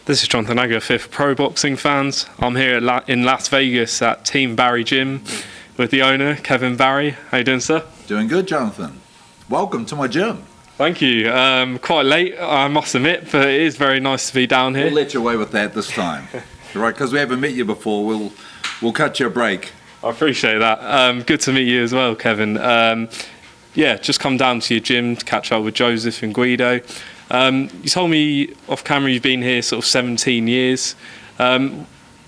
This is Jonathan Agger, fifth Pro Boxing fans. I'm here in Las Vegas at Team Barry Gym with the owner, Kevin Barry. How you doing, sir? Doing good, Jonathan. Welcome to my gym. Thank you. Quite late, I must admit, but it is very nice to be down here. We'll let you away with that this time. Right, because we haven't met you before, we'll cut you a break. I appreciate that. Good to meet you as well, Kevin. Just come down to your gym to catch up with Joseph and Guido. You told me off camera you've been here sort of 17 years.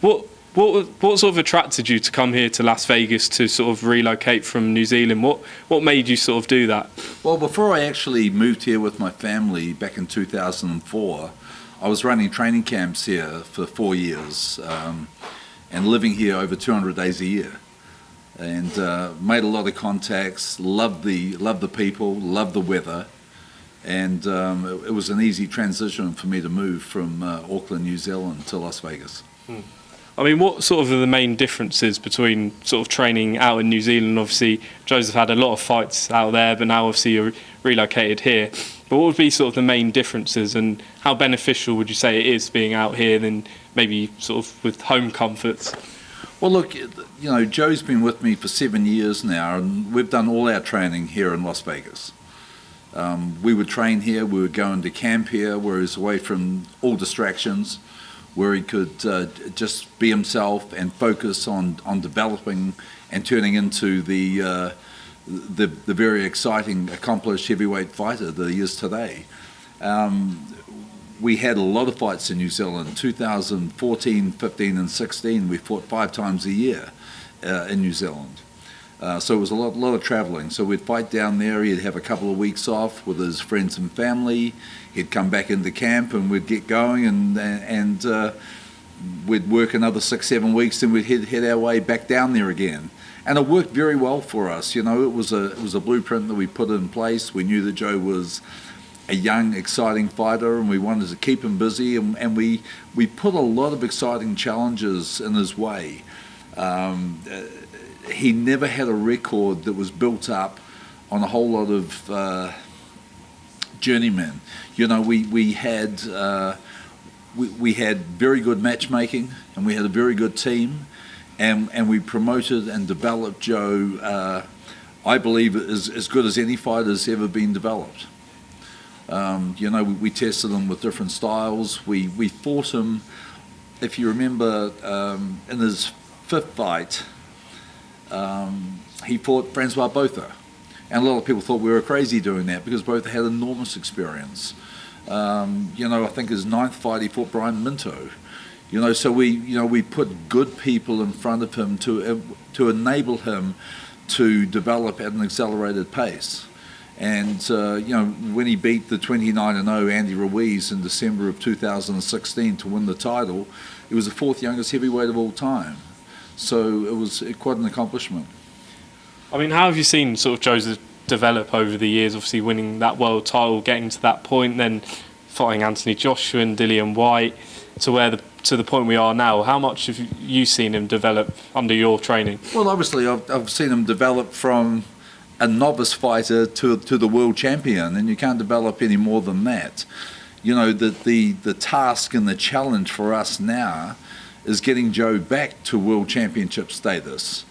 What sort of attracted you to come here to Las Vegas to sort of relocate from New Zealand? What made you sort of do that? Well, before I actually moved here with my family back in 2004, I was running training camps here for 4 years and living here over 200 days a year. And made a lot of contacts, loved the people, loved the weather. And it was an easy transition for me to move from Auckland, New Zealand to Las Vegas. I mean, what sort of are the main differences between sort of training out in New Zealand? Obviously, Joseph had a lot of fights out there, but now obviously you're relocated here. But what would be sort of the main differences, and how beneficial would you say it is being out here than maybe sort of with home comforts? Well, look, you know, Joe's been with me for 7 years now, and we've done all our training here in Las Vegas. We would train here, we would go into camp here, where he was away from all distractions, where he could just be himself and focus on developing and turning into the very exciting, accomplished heavyweight fighter that he is today. We had a lot of fights in New Zealand. 2014, 15 and 16, we fought 5 times a year in New Zealand. So it was a lot of travelling. So we'd fight down there, he'd have a couple of weeks off with his friends and family, he'd come back into camp and we'd get going and we'd work another 6-7 weeks, then we'd head our way back down there again. And it worked very well for us. You know, it was a blueprint that we put in place. We knew that Joe was a young, exciting fighter and we wanted to keep him busy, and we put a lot of exciting challenges in his way. He never had a record that was built up on a whole lot of journeymen. You know, we had very good matchmaking, and we had a very good team, and we promoted and developed Joe. I believe as good as any fighter's ever been developed. You know, we tested him with different styles. We fought him, if you remember, in his 5th fight. He fought Francois Botha, and a lot of people thought we were crazy doing that because Botha had enormous experience. You know, I think his 9th fight he fought Brian Minto. You know, so we put good people in front of him to enable him to develop at an accelerated pace. And you know, when he beat the 29-0 Andy Ruiz in December of 2016 to win the title, he was the 4th youngest heavyweight of all time. So it was quite an accomplishment. I mean, how have you seen sort of Joseph develop over the years? Obviously winning that world title, getting to that point, then fighting Anthony Joshua and Dillian Whyte to the point we are now. How much have you seen him develop under your training? Well, obviously I've seen him develop from a novice fighter to the world champion, and you can't develop any more than that. You know, the task and the challenge for us now is getting Joe back to world championship status.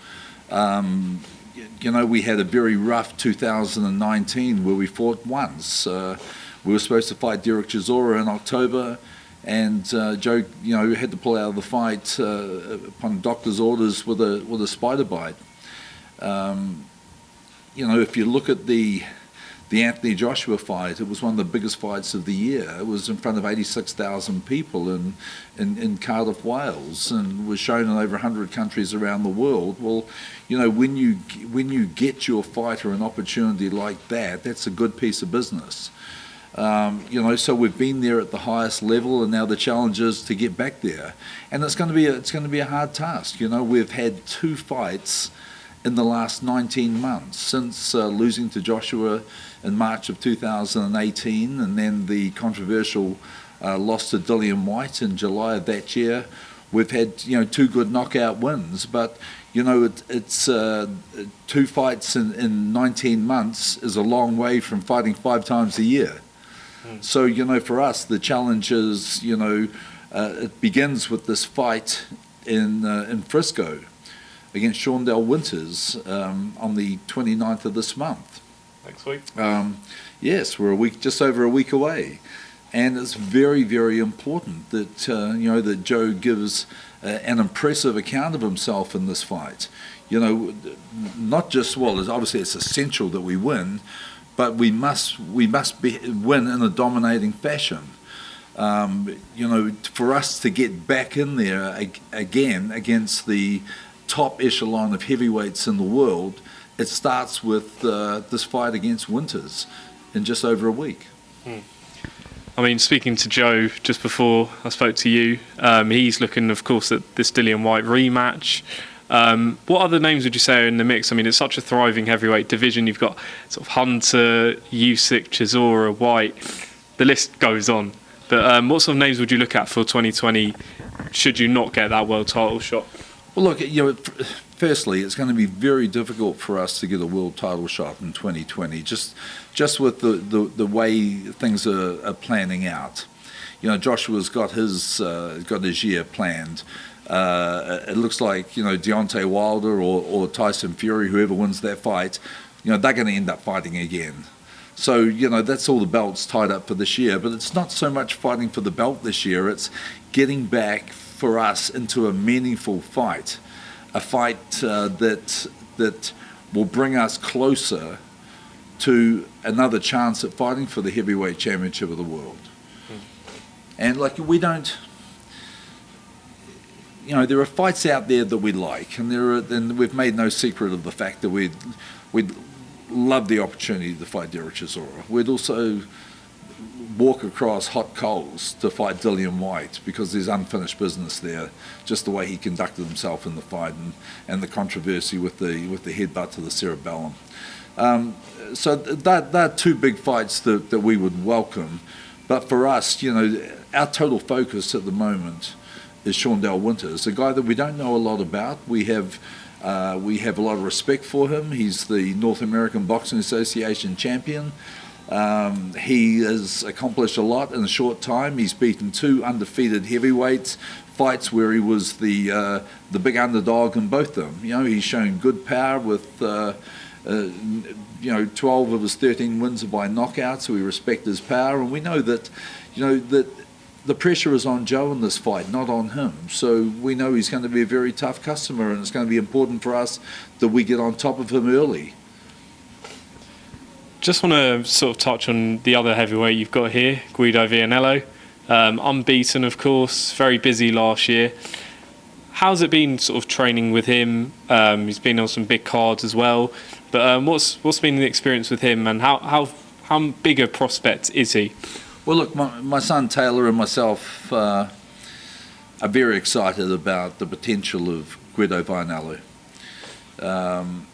You know, we had a very rough 2019 where we fought once. We were supposed to fight Derek Chisora in October, and Joe, you know, had to pull out of the fight upon doctor's orders with a spider bite. You know, if you look at the Anthony Joshua fight, it was one of the biggest fights of the year. It was in front of 86,000 people in Cardiff, Wales, and was shown in over 100 countries around the world. Well, you know, when you get your fighter an opportunity like that, that's a good piece of business. You know, so we've been there at the highest level, and now the challenge is to get back there, and it's going to be a hard task. You know, we've had 2 fights in the last 19 months since losing to Joshua in March of 2018, and then the controversial loss to Dillian Whyte in July of that year. We've had, you know, 2 good knockout wins, but you know, it's 2 fights in 19 months is a long way from fighting 5 times a year. So, you know, for us, the challenge is, you know, it begins with this fight in Frisco against Shawndell Winters on the 29th of this month. Next week. Yes, we're just over a week away, and it's very, very important that that Joe gives an impressive account of himself in this fight. Not just obviously it's essential that we win, but we must win in a dominating fashion. For us to get back in there again against the top echelon of heavyweights in the world, it starts with this fight against Winters in just over a week. I mean, speaking to Joe just before I spoke to you, he's looking, of course, at this Dillian Whyte rematch. What other names would you say are in the mix? I mean, it's such a thriving heavyweight division. You've got sort of Hunter, Usyk, Chisora, White. The list goes on. But what sort of names would you look at for 2020 should you not get that world title shot? Well, look, firstly, it's going to be very difficult for us to get a world title shot in 2020, just with the way things are planning out. Joshua's got his year planned. It looks like Deontay Wilder or Tyson Fury, whoever wins that fight, they're going to end up fighting again. So that's all the belts tied up for this year. But it's not so much fighting for the belt this year; it's getting back for us into a meaningful fight, a fight that will bring us closer to another chance at fighting for the heavyweight championship of the world. And we don't. There are fights out there that we like, and we've made no secret of the fact that we'd love the opportunity to fight Derek Chisora. We'd also walk across hot coals to fight Dillian Whyte because there's unfinished business there, just the way he conducted himself in the fight and the controversy with the headbutt to the cerebellum. So they're two big fights that we would welcome. But for us, our total focus at the moment is Shawndell Winters, a guy that we don't know a lot about. We have a lot of respect for him. He's the North American Boxing Association champion. He has accomplished a lot in a short time. He's beaten 2 undefeated heavyweights, fights where he was the big underdog in both of them. He's shown good power with 12 of his 13 wins are by knockout, so we respect his power, and we know that that the pressure is on Joe in this fight, not on him. So we know he's going to be a very tough customer, and it's going to be important for us that we get on top of him early. Just want to sort of touch on the other heavyweight you've got here, Guido Vianello. Unbeaten, of course, very busy last year. How's it been sort of training with him? He's been on some big cards as well. But what's been the experience with him, and how big a prospect is he? Well, look, my son Taylor and myself are very excited about the potential of Guido Vianello.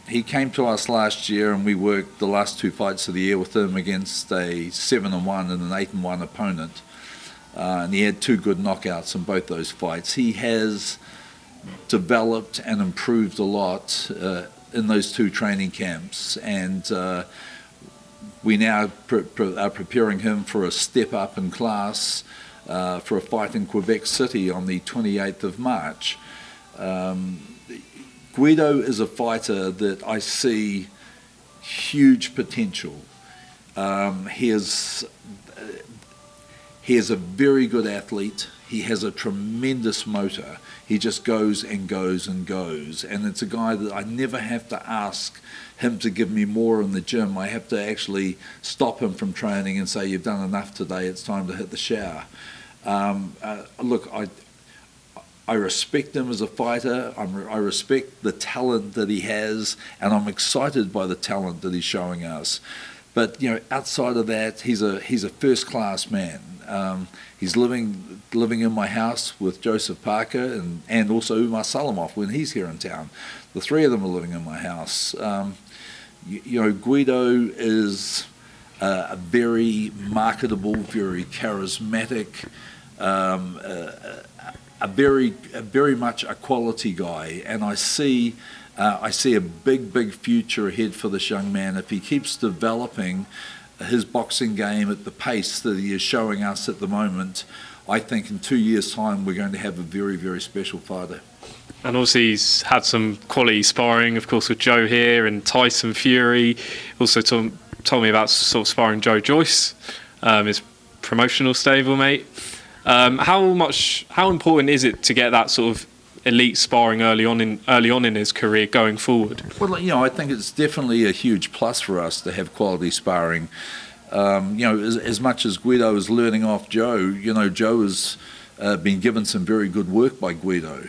He came to us last year, and we worked the last 2 fights of the year with him against a 7-1 and an 8-1 opponent. And he had 2 good knockouts in both those fights. He has developed and improved a lot in those 2 training camps, and we now are preparing him for a step up in class for a fight in Quebec City on the 28th of March. Guido is a fighter that I see huge potential. He is a very good athlete. He has a tremendous motor. He just goes and goes and goes. And it's a guy that I never have to ask him to give me more in the gym. I have to actually stop him from training and say, "You've done enough today, it's time to hit the shower." Look, I respect him as a fighter. I respect the talent that he has, and I'm excited by the talent that he's showing us. But outside of that, he's a first-class man. He's living in my house with Joseph Parker and also Umar Salamov when he's here in town. The 3 of them are living in my house. Guido is a very marketable, very charismatic, a very much a quality guy, and I see a big future ahead for this young man if he keeps developing his boxing game at the pace that he is showing us at the moment. I think in 2 years' time we're going to have a very, very special fighter. And obviously he's had some quality sparring, of course, with Joe here and Tyson Fury. Also told me about sort of sparring Joe Joyce, his promotional stablemate. How important is it to get that sort of elite sparring early on in his career going forward? Well, I think it's definitely a huge plus for us to have quality sparring. As much as Guido is learning off Joe, Joe has been given some very good work by Guido.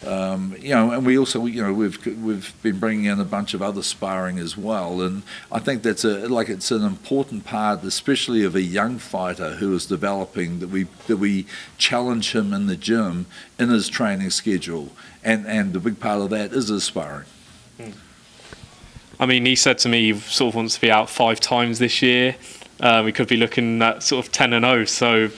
And we also, we've been bringing in a bunch of other sparring as well, and I think that's it's an important part, especially of a young fighter who is developing, that we challenge him in the gym in his training schedule, and the big part of that is his sparring. I mean, he said to me he sort of wants to be out 5 times this year. We could be looking at sort of 10-0, so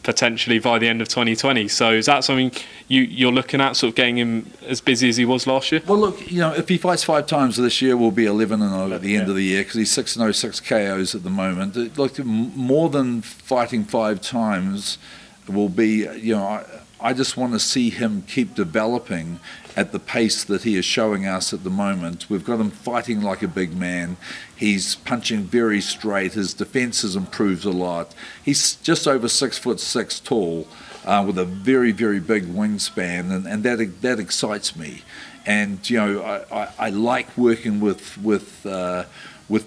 potentially by the end of 2020. So is that something you're looking at, sort of getting him as busy as he was last year? Well, look, if he fights 5 times this year, we'll be 11-0 at the end of the year, because he's 6-0, 6 KOs at the moment. Like, more than fighting 5 times will be, I just want to see him keep developing at the pace that he is showing us at the moment. We've got him fighting like a big man. He's punching very straight. His defence has improved a lot. He's just over 6'6" tall, with a very, very big wingspan, and that excites me. And I like working with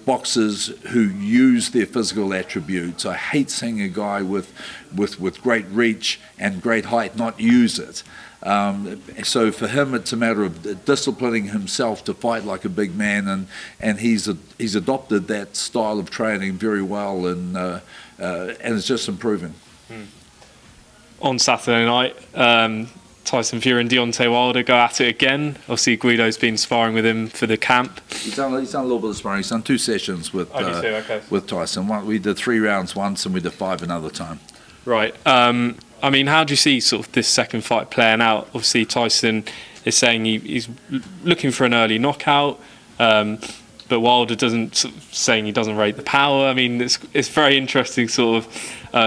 boxers who use their physical attributes. I hate seeing a guy with great reach and great height not use it. So for him, it's a matter of disciplining himself to fight like a big man, and he's adopted that style of training very well, and it's just improving. On Saturday night, Tyson Fury and Deontay Wilder go at it again. Obviously, Guido's been sparring with him for the camp. He's done a little bit of sparring. He's done 2 sessions with Tyson. We did 3 rounds once, and we did 5 another time. Right. I mean, how do you see sort of this second fight playing out? Obviously, Tyson is saying he's looking for an early knockout, but Wilder saying he doesn't rate the power. I mean, it's very interesting sort of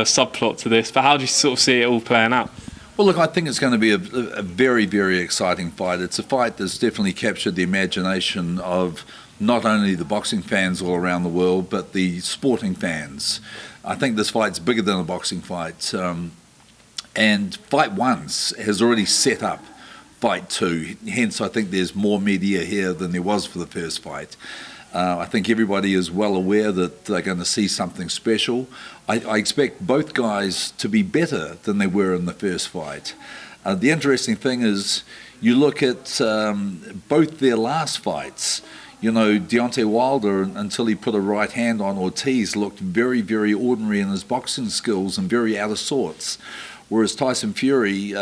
subplot to this. But how do you sort of see it all playing out? Well, look, I think it's going to be a very, very exciting fight. It's a fight that's definitely captured the imagination of not only the boxing fans all around the world, but the sporting fans. I think this fight's bigger than a boxing fight. And Fight 1 has already set up Fight 2. Hence, I think there's more media here than there was for the first fight. I think everybody is well aware that they're going to see something special. I expect both guys to be better than they were in the first fight. The interesting thing is, you look at both their last fights. Deontay Wilder, until he put a right hand on Ortiz, looked very, very ordinary in his boxing skills and very out of sorts. Whereas Tyson Fury,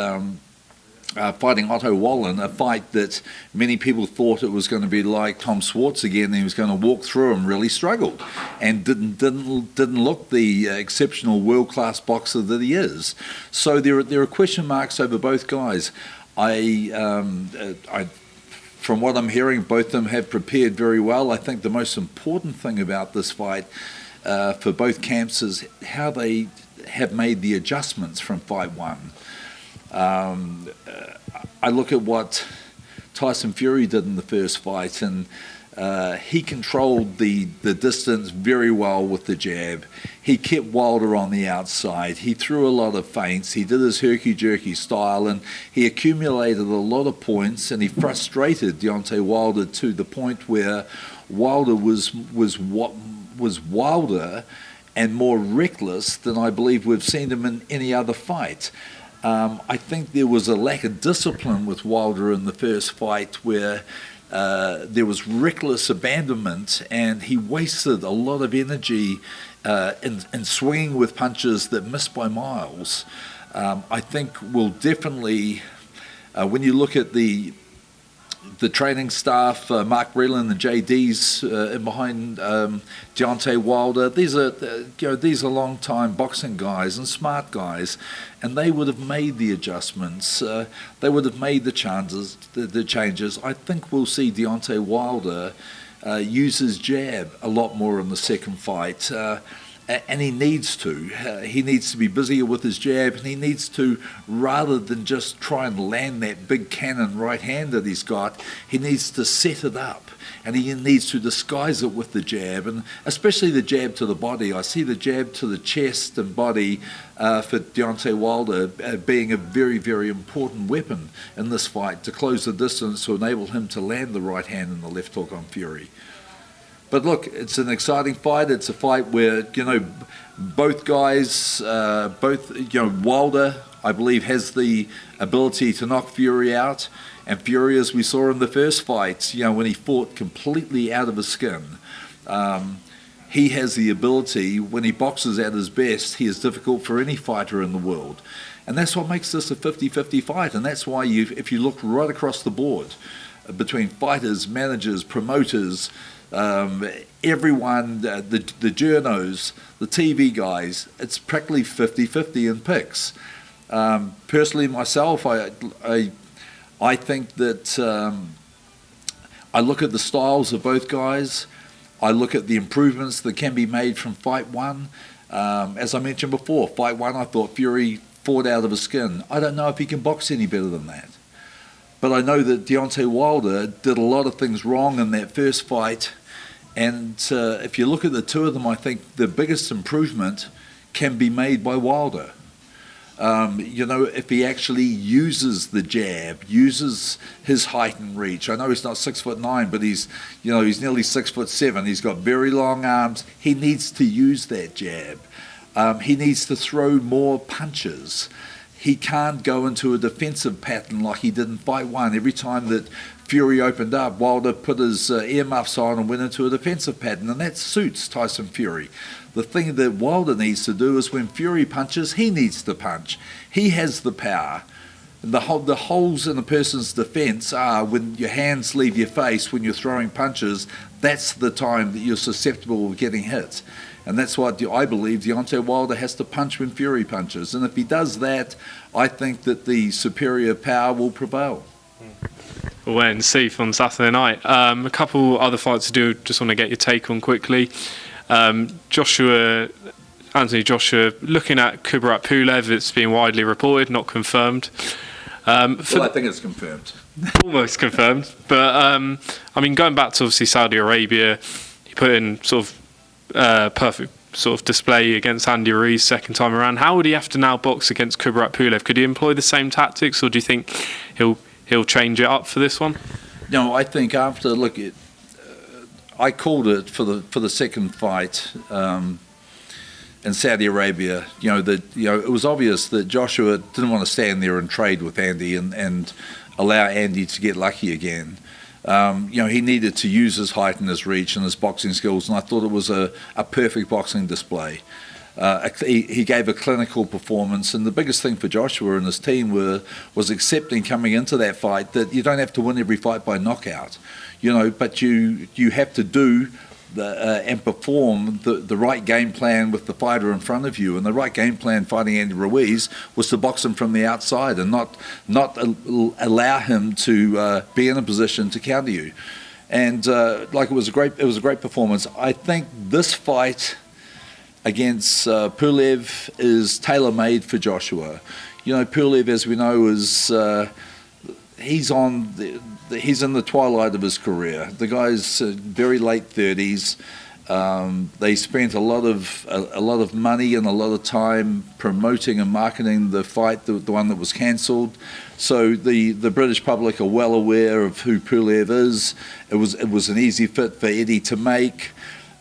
fighting Otto Wallin, a fight that many people thought it was going to be like Tom Swartz again, and he was going to walk through him, really struggled, and didn't look the exceptional world-class boxer that he is. So there are question marks over both guys. From what I'm hearing, both of them have prepared very well. I think the most important thing about this fight for both camps is how they have made the adjustments from Fight 1. I look at what Tyson Fury did in the first fight, and he controlled the distance very well with the jab. He kept Wilder on the outside. He threw a lot of feints. He did his herky-jerky style, and he accumulated a lot of points, and he frustrated Deontay Wilder to the point where Wilder was wilder and more reckless than I believe we've seen him in any other fight. I think there was a lack of discipline with Wilder in the first fight, where there was reckless abandonment, and he wasted a lot of energy in swinging with punches that missed by miles. I think we'll definitely, when you look at the training staff, Mark Breland and JD's in behind Deontay Wilder, these are long-time boxing guys and smart guys, and they would have made the adjustments. They would have made the changes. I think we'll see Deontay Wilder use his jab a lot more in the second fight. and he needs to. He needs to be busier with his jab, and he needs to, rather than just try and land that big cannon right hand that he's got, he needs to set it up. And he needs to disguise it with the jab, and especially the jab to the body. I see the jab to the chest and body for Deontay Wilder being a very, very important weapon in this fight to close the distance, to enable him to land the right hand and the left hook on Fury. But look, it's an exciting fight. It's a fight where, both guys, Wilder, I believe, has the ability to knock Fury out. And Fury, as we saw in the first fight, when he fought completely out of his skin, he has the ability, when he boxes at his best, he is difficult for any fighter in the world. And that's what makes this a 50-50 fight. And that's why, if you look right across the board, between fighters, managers, promoters, everyone, the journos, the TV guys, it's practically 50-50 in picks. Personally, myself, I think that I look at the styles of both guys. I look at the improvements that can be made from fight one. As I mentioned before, fight one, I thought Fury fought out of his skin. I don't know if he can box any better than that. But I know that Deontay Wilder did a lot of things wrong in that first fight. And if you look at the two of them, I think the biggest improvement can be made by Wilder. If he actually uses the jab, uses his height and reach. I know he's not 6'9", but he's nearly 6'7". He's got very long arms. He needs to use that jab. He needs to throw more punches. He can't go into a defensive pattern like he did in fight one. Every time that Fury opened up, Wilder put his earmuffs on and went into a defensive pattern, and that suits Tyson Fury. The thing that Wilder needs to do is when Fury punches, he needs to punch. He has the power. The holes in a person's defense are when your hands leave your face, when you're throwing punches. That's the time that you're susceptible of getting hit. And that's why I believe Deontay Wilder has to punch when Fury punches. And if he does that, I think that the superior power will prevail. We'll wait and see on Saturday night. A couple other fights to do, just want to get your take on quickly. Anthony Joshua, looking at Joshua-Pulev, it's been widely reported, not confirmed. I think it's confirmed. Almost confirmed. But, going back to obviously Saudi Arabia, he put in sort of perfect sort of display against Andy Ruiz second time around. How would he have to now box against Joshua-Pulev? Could he employ the same tactics, or do you think he'll change it up for this one? No, I think after I called it for the second fight in Saudi Arabia. It was obvious that Joshua didn't want to stand there and trade with Andy and allow Andy to get lucky again. He needed to use his height and his reach and his boxing skills, and I thought it was a perfect boxing display. He gave a clinical performance, and the biggest thing for Joshua and his team was accepting coming into that fight that you don't have to win every fight by knockout, but you have to do and perform the right game plan with the fighter in front of you. And the right game plan fighting Andy Ruiz was to box him from the outside and not allow him to be in a position to counter you. And it was a great performance. I think this fight against Pulev is tailor-made for Joshua. Pulev, as we know, is he's in the twilight of his career. The guy's very late 30s. They spent a lot of money and a lot of time promoting and marketing the fight, the one that was cancelled. So the British public are well aware of who Pulev is. It was an easy fit for Eddie to make.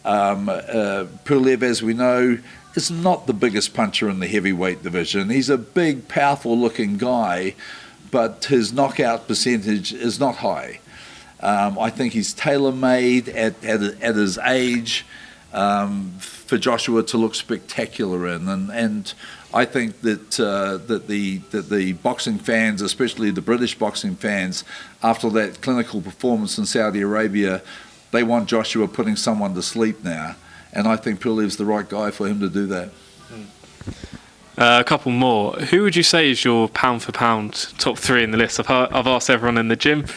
Pulev, as we know, is not the biggest puncher in the heavyweight division. He's a big, powerful-looking guy, but his knockout percentage is not high. I think he's tailor-made at his age for Joshua to look spectacular in, and I think that the boxing fans, especially the British boxing fans, after that clinical performance in Saudi Arabia, they want Joshua putting someone to sleep now, and I think Pulev's the right guy for him to do that. A couple more. Who would you say is your pound for pound top three in the list? I've asked everyone in the gym.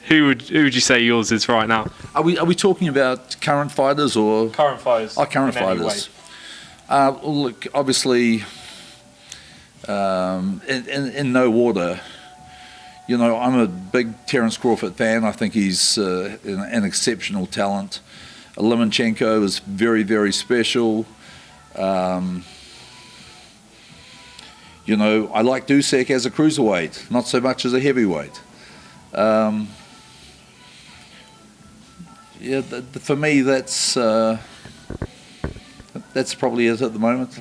Who would you say yours is right now? Are we talking about current fighters or current fighters? Current fighters. Look, obviously, in no order, you know, I'm a big Terence Crawford fan. I think he's an exceptional talent. Lomachenko is very, very special. You know, I like Dusek as a cruiserweight, not so much as a heavyweight. Yeah, for me, that's probably it at the moment.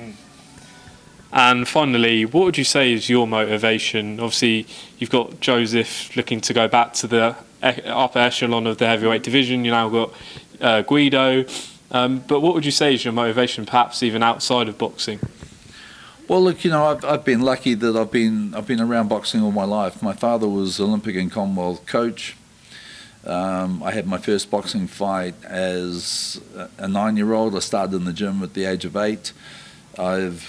And finally, what would you say is your motivation? Obviously, you've got Joseph looking to go back to the upper echelon of the heavyweight division. You now got Guido. But what would you say is your motivation, perhaps even outside of boxing? Well, look, you know, I've been lucky that I've been around boxing all my life. My father was Olympic and Commonwealth coach. I had my first boxing fight as a 9-year-old. I started in the gym at the age of 8. I've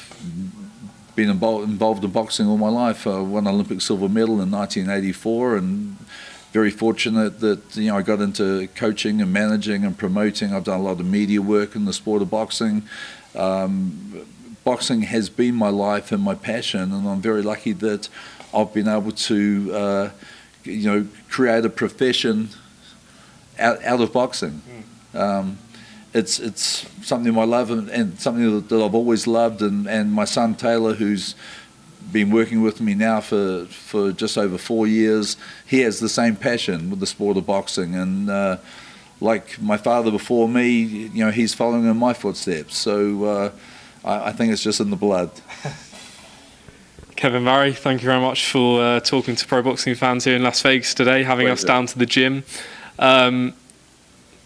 been involved in boxing all my life. I won an Olympic silver medal in 1984, and very fortunate that, you know, I got into coaching and managing and promoting. I've done a lot of media work in the sport of boxing. Boxing has been my life and my passion, and I'm very lucky that I've been able to, you know, create a profession out of boxing. It's something I love and something that I've always loved, and my son Taylor, who's been working with me now for just over 4 years, he has the same passion with the sport of boxing, and like my father before me, you know, he's following in my footsteps, so I think it's just in the blood. Kevin Murray, thank you very much for talking to pro boxing fans here in Las Vegas today, having us down to the gym.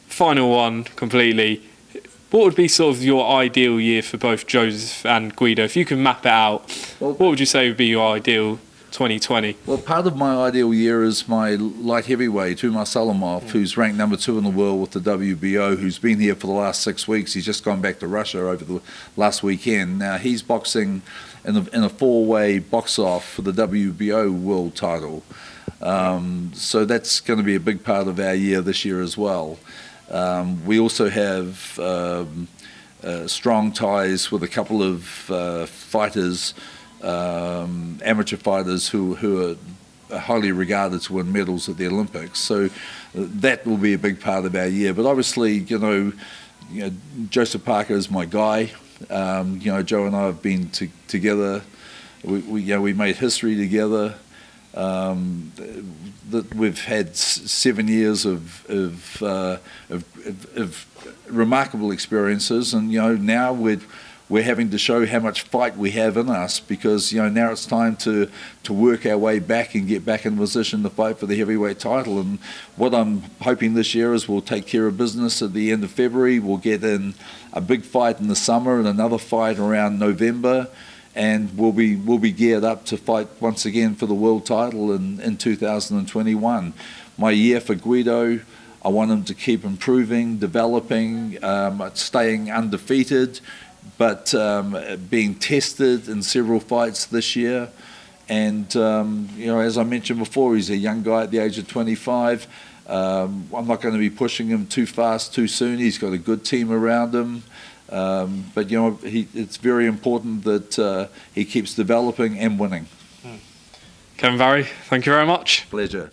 Final one, completely. What would be sort of your ideal year for both Joseph and Guido? If you can map it out, what would you say would be your ideal 2020? Well, part of my ideal year is my light heavyweight, Umar Salamov, who's ranked number 2 in the world with the WBO, who's been here for the last 6 weeks. He's just gone back to Russia over the last weekend. Now, he's boxing in a 4-way box-off for the WBO world title. So that's going to be a big part of our year this year as well. We also have strong ties with a couple of fighters, amateur fighters who are highly regarded to win medals at the Olympics. So that will be a big part of our year. But obviously, you know Joseph Parker is my guy. You know, Joe and I have been together. We made history together. That we've had 7 years of remarkable experiences, and you know, now we're having to show how much fight we have in us, because you know, now it's time to work our way back and get back in position to fight for the heavyweight title. And what I'm hoping this year is we'll take care of business at the end of February. We'll get in a big fight in the summer and another fight around November, and we'll be geared up to fight once again for the world title in 2021. My year for Guido, I want him to keep improving, developing, staying undefeated, but being tested in several fights this year. And you know, as I mentioned before, he's a young guy at the age of 25. I'm not going to be pushing him too fast too soon. He's got a good team around him. But you know, it's very important that he keeps developing and winning. Kevin Barry, thank you very much. Pleasure.